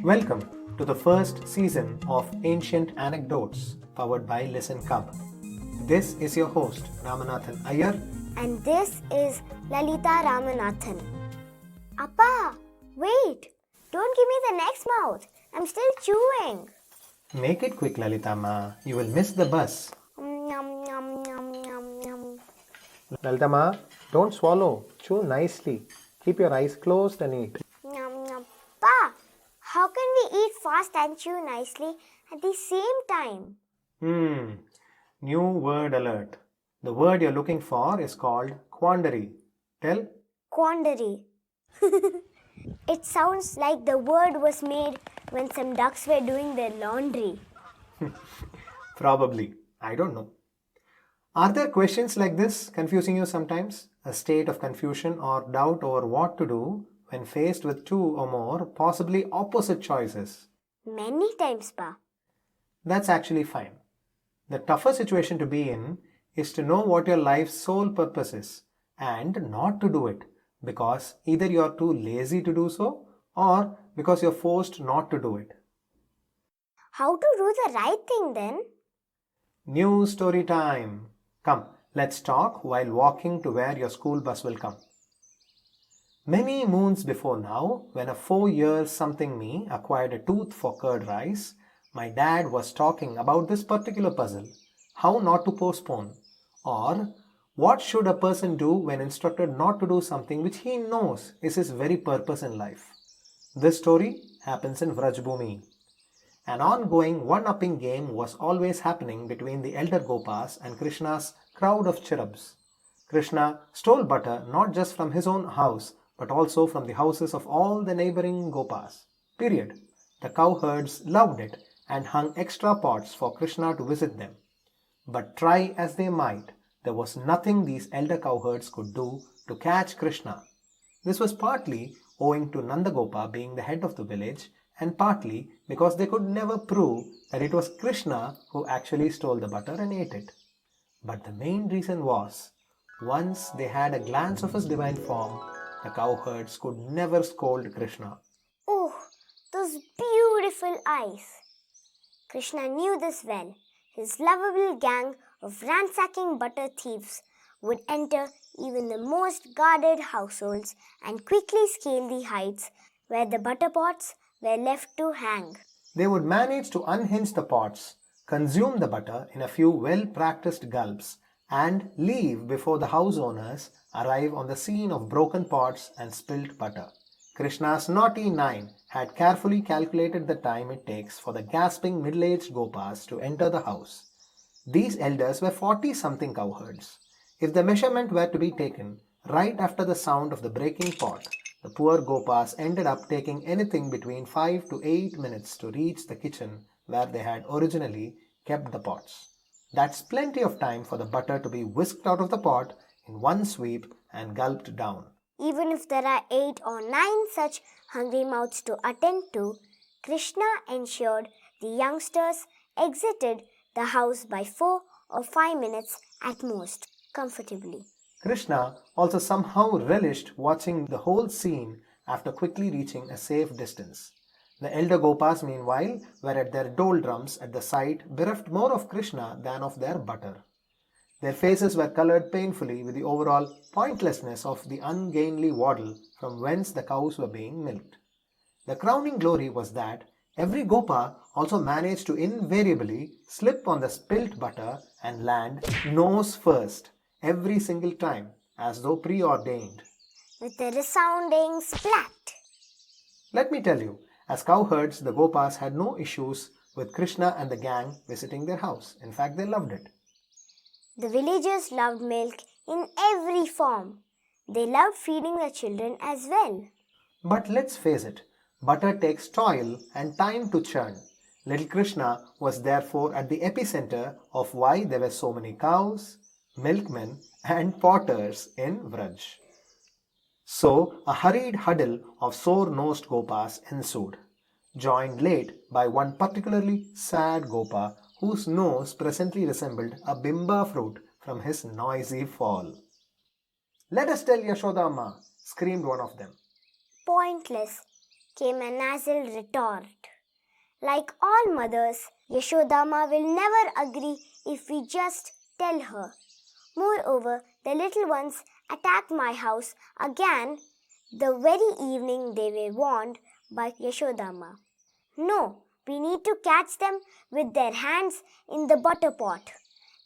Welcome to the first season of Ancient Anecdotes powered by Listen Cub. This is your host Ramanathan Iyer. And this is Lalita Ramanathan. Appa, wait! Don't give me the next mouth. I'm still chewing. Make it quick, Lalita Ma. You will miss the bus. Yum, yum, yum, yum, yum. Lalita Ma, don't swallow. Chew nicely. Keep your eyes closed and eat. Yum, yum. Pa, how can we eat fast and chew nicely at the same time? New word alert. The word you're looking for is called quandary. Tell. Quandary. It sounds like the word was made when some ducks were doing their laundry. Probably. I don't know. Are there questions like this confusing you sometimes? A state of confusion or doubt over what to do when faced with two or more possibly opposite choices? Many times, Pa. That's actually fine. The tougher situation to be in is to know what your life's sole purpose is and not to do it because either you're too lazy to do so or because you're forced not to do it. How to do the right thing then? New story time. Come, let's talk while walking to where your school bus will come. Many moons before now, when a 4-year something me acquired a tooth for curd rice, my dad was talking about this particular puzzle, how not to postpone, or what should a person do when instructed not to do something which he knows is his very purpose in life. This story happens in Vrajbhumi. An ongoing one-upping game was always happening between the elder Gopas and Krishna's crowd of cherubs. Krishna stole butter not just from his own house but also from the houses of all the neighboring Gopas. Period. The cowherds loved it and hung extra pots for Krishna to visit them. But try as they might, there was nothing these elder cowherds could do to catch Krishna. This was partly owing to Nandagopa being the head of the village and partly because they could never prove that it was Krishna who actually stole the butter and ate it. But the main reason was, once they had a glance of his divine form, the cowherds could never scold Krishna. Oh, those beautiful eyes! Krishna knew this well. His lovable gang of ransacking butter thieves would enter even the most guarded households and quickly scale the heights where the butter pots were left to hang. They would manage to unhinge the pots, consume the butter in a few well-practiced gulps, and leave before the house owners arrive on the scene of broken pots and spilt butter. Krishna's naughty nine had carefully calculated the time it takes for the gasping middle-aged Gopas to enter the house. These elders were 40-something cowherds. If the measurement were to be taken right after the sound of the breaking pot, the poor Gopas ended up taking anything between 5 to 8 minutes to reach the kitchen where they had originally kept the pots. That's plenty of time for the butter to be whisked out of the pot in one sweep and gulped down. Even if there are 8 or 9 such hungry mouths to attend to, Krishna ensured the youngsters exited the house by 4 or 5 minutes at most, comfortably. Krishna also somehow relished watching the whole scene after quickly reaching a safe distance. The elder Gopas, meanwhile, were at their doldrums at the sight, bereft more of Krishna than of their butter. Their faces were colored painfully with the overall pointlessness of the ungainly waddle from whence the cows were being milked. The crowning glory was that every Gopa also managed to invariably slip on the spilt butter and land nose first every single time, as though preordained. With a resounding splat. Let me tell you, as cowherds, the Gopas had no issues with Krishna and the gang visiting their house. In fact, they loved it. The villagers loved milk in every form. They loved feeding the children as well. But let's face it, butter takes toil and time to churn. Little Krishna was therefore at the epicenter of why there were so many cows, milkmen, and potters in Vraj. So a hurried huddle of sore-nosed Gopas ensued, joined late by one particularly sad Gopa whose nose presently resembled a bimba fruit from his noisy fall. "Let us tell Yashoda Amma," screamed one of them. Pointless. came a nasal retort. Like all mothers, Yashodama will never agree if we just tell her. Moreover, the little ones attacked my house again the very evening they were warned by Yashodama. No, we need to catch them with their hands in the butter pot.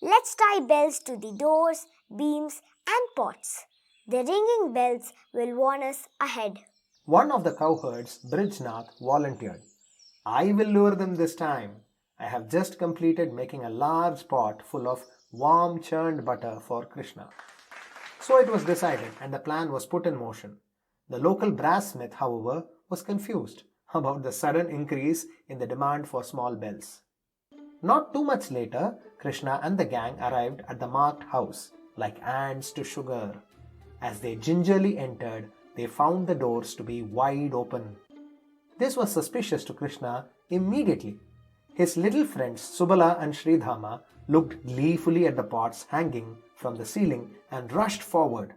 Let's tie bells to the doors, beams, and pots. The ringing bells will warn us ahead. One of the cowherds, Brijnath, volunteered. I will lure them this time. I have just completed making a large pot full of warm churned butter for Krishna. So it was decided and the plan was put in motion. The local brass smith, however, was confused about the sudden increase in the demand for small bells. Not too much later, Krishna and the gang arrived at the marked house, like ants to sugar. As they gingerly entered, they found the doors to be wide open. This was suspicious to Krishna immediately. His little friends Subala and Sridhama looked gleefully at the pots hanging from the ceiling and rushed forward.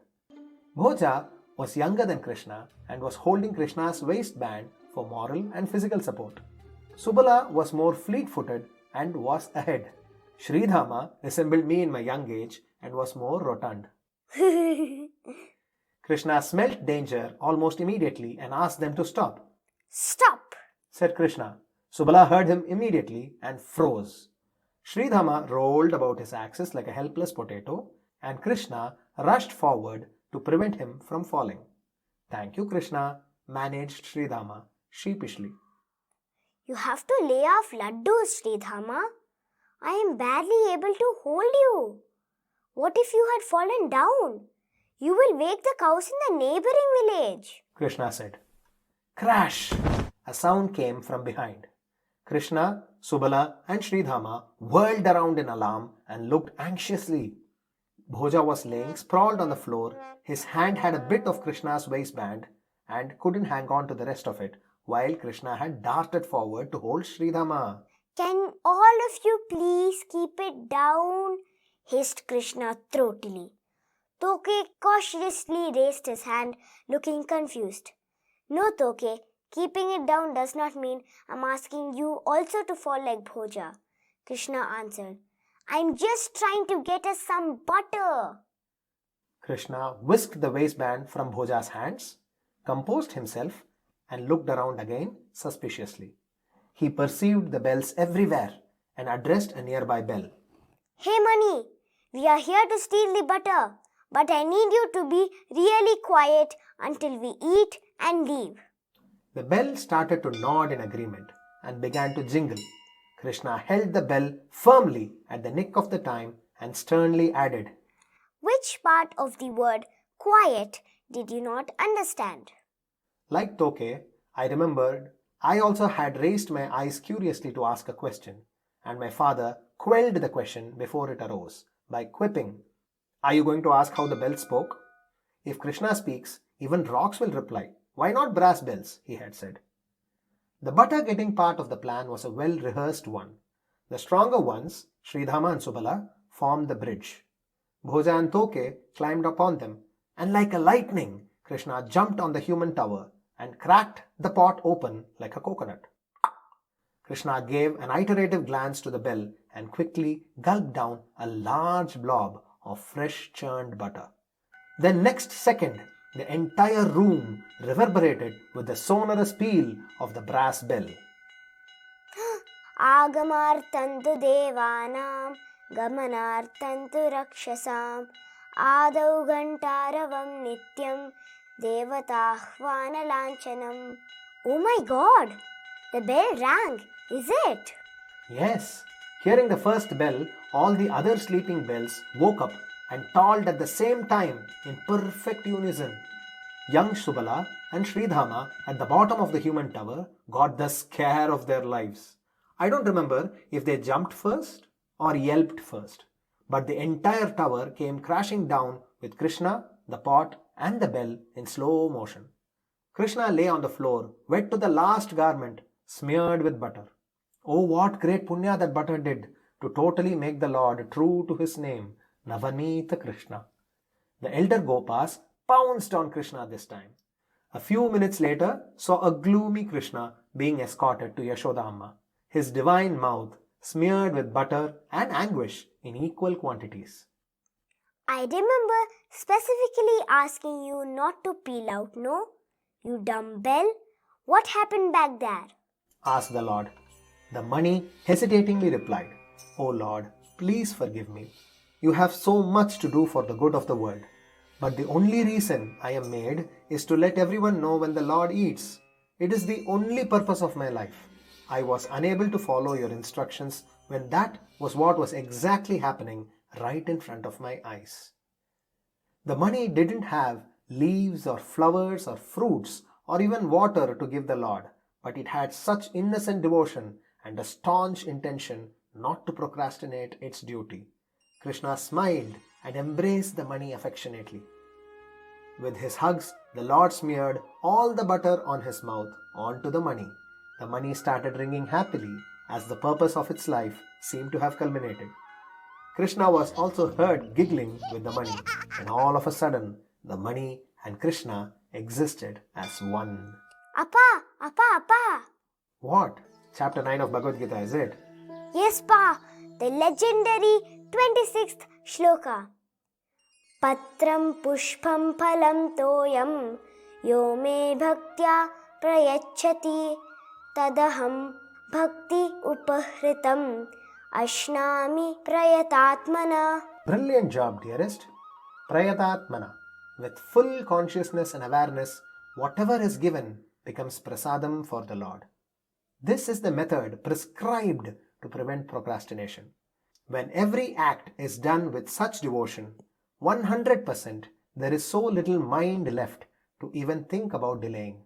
Bhoja was younger than Krishna and was holding Krishna's waistband for moral and physical support. Subala was more fleet-footed and was ahead. Sridhama resembled me in my young age and was more rotund. Krishna smelt danger almost immediately and asked them to stop. Stop, Said Krishna. Subala heard him immediately and froze. Sridhama rolled about his axis like a helpless potato, and Krishna rushed forward to prevent him from falling. Thank you, Krishna, managed Sridhama sheepishly. You have to lay off laddus, Sridhama. I am barely able to hold you. What if you had fallen down? You will wake the cows in the neighboring village, Krishna said. Crash! A sound came from behind. Krishna, Subala, and Sridhama whirled around in alarm and looked anxiously. Bhoja was laying sprawled on the floor. His hand had a bit of Krishna's waistband and couldn't hang on to the rest of it, while Krishna had darted forward to hold Sridhama. Can all of you please keep it down? Hissed Krishna throatily. Toke cautiously raised his hand, looking confused. No, Toke, keeping it down does not mean I'm asking you also to fall like Bhoja, Krishna answered. I'm just trying to get us some butter. Krishna whisked the waistband from Bhoja's hands, composed himself, and looked around again suspiciously. He perceived the bells everywhere and addressed a nearby bell. Hey Mani, we are here to steal the butter, but I need you to be really quiet until we eat and leave. The bell started to nod in agreement and began to jingle. Krishna held the bell firmly at the nick of the time and sternly added, Which part of the word quiet did you not understand? Like Toke, I remembered I also had raised my eyes curiously to ask a question, and my father quelled the question before it arose by quipping, Are you going to ask how the bell spoke? If Krishna speaks, even rocks will reply. Why not brass bells? He had said. The butter getting part of the plan was a well-rehearsed one. The stronger ones, Sridhama and Subala, formed the bridge. Bhoja and Toke climbed upon them, and like a lightning, Krishna jumped on the human tower and cracked the pot open like a coconut. Krishna gave an iterative glance to the bell and quickly gulped down a large blob of fresh churned butter. Then next second, the entire room reverberated with the sonorous peal of the brass bell. Agamartantu devanam, gamanartantu rakshasam, adau gantaravam nityam, devatahvana lanchanam. Oh my God! The bell rang, is it? Yes, hearing the first bell, all the other sleeping bells woke up and tolled at the same time in perfect unison. Young Subala and Sridhama at the bottom of the human tower got the scare of their lives. I don't remember if they jumped first or yelped first, but the entire tower came crashing down with Krishna, the pot and the bell in slow motion. Krishna lay on the floor, wet to the last garment, smeared with butter. Oh, what great punya that butter did to totally make the Lord true to his name, Navanita Krishna. The elder Gopas pounced on Krishna this time. A few minutes later, saw a gloomy Krishna being escorted to Yashoda Amma, his divine mouth smeared with butter and anguish in equal quantities. I remember specifically asking you not to peel out, no? You dumb bell. What happened back there? Asked the Lord. The money hesitatingly replied, "O Lord, please forgive me. You have so much to do for the good of the world. But the only reason I am made is to let everyone know when the Lord eats. It is the only purpose of my life. I was unable to follow your instructions when that was what was exactly happening right in front of my eyes." The money didn't have leaves or flowers or fruits or even water to give the Lord, but it had such innocent devotion and a staunch intention not to procrastinate its duty. Krishna smiled and embraced the money affectionately. With his hugs, the Lord smeared all the butter on his mouth onto the money. The money started ringing happily as the purpose of its life seemed to have culminated. Krishna was also heard giggling with the money, and all of a sudden, the money and Krishna existed as one. Appa! What? Chapter 9 of Bhagavad Gita, is it? Yes, Pa, the legendary 26th shloka. Patram pushpam phalam toyam yo me bhaktya prayachati tadaham bhakti upahritam ashnami prayatatmana. Brilliant job, dearest. Prayatatmana. With full consciousness and awareness, whatever is given becomes prasadam for the Lord. This is the method prescribed to prevent procrastination. When every act is done with such devotion, 100%, there is so little mind left to even think about delaying.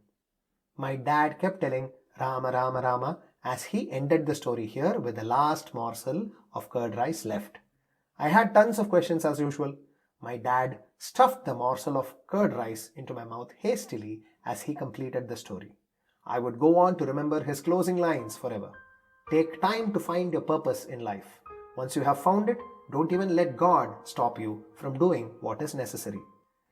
My dad kept telling Rama Rama Rama as he ended the story here with the last morsel of curd rice left. I had tons of questions as usual. My dad stuffed the morsel of curd rice into my mouth hastily as he completed the story. I would go on to remember his closing lines forever. Take time to find your purpose in life. Once you have found it, don't even let God stop you from doing what is necessary.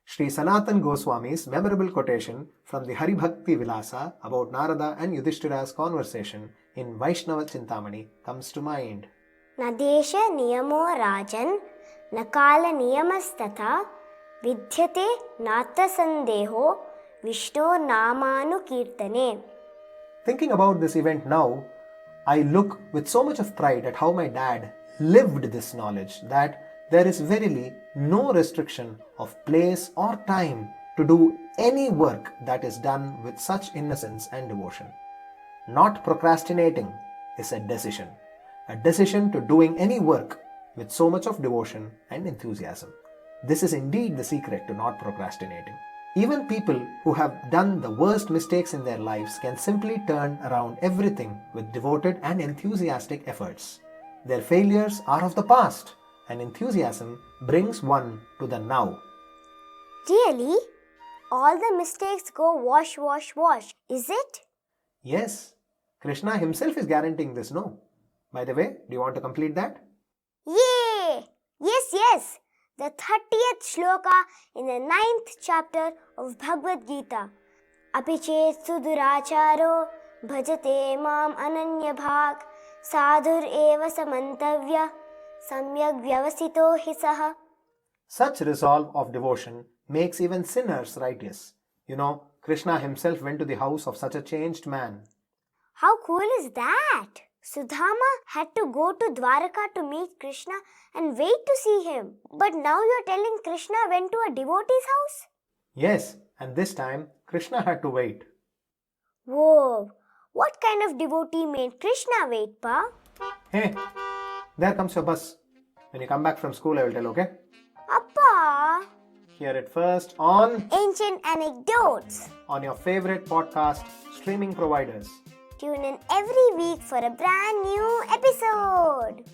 Sri Sanatan Goswami's memorable quotation from the Hari Bhakti Vilasa about Narada and Yudhishthira's conversation in Vaishnava Chintamani comes to mind. Na desha niyamo rajan, na kala niyamastata, vidyate nata sandeho, Vishnu namanu kirtane. Thinking about this event now, I look with so much of pride at how my dad lived this knowledge that there is verily no restriction of place or time to do any work that is done with such innocence and devotion. Not procrastinating is a decision to doing any work with so much of devotion and enthusiasm. This is indeed the secret to not procrastinating. Even people who have done the worst mistakes in their lives can simply turn around everything with devoted and enthusiastic efforts. Their failures are of the past, and enthusiasm brings one to the now. Really? All the mistakes go wash, is it? Yes, Krishna himself is guaranteeing this, no? By the way, do you want to complete that? Yay! Yes! The 30th shloka in the 9th chapter of Bhagavad Gita. Apichet suduracharo bhajate mam ananya bhag sadhur eva samantavya samyak vyavasito hisaha. Such resolve of devotion makes even sinners righteous. You know, Krishna himself went to the house of such a changed man. How cool is that? Sudama had to go to Dwaraka to meet Krishna and wait to see him. But now you're telling Krishna went to a devotee's house? Yes, and this time Krishna had to wait. Whoa! What kind of devotee made Krishna wait, Pa? Hey, there comes your bus. When you come back from school, I will tell, okay? Appa! Hear it first on Ancient Anecdotes. On your favorite podcast streaming providers. Tune in every week for a brand new episode.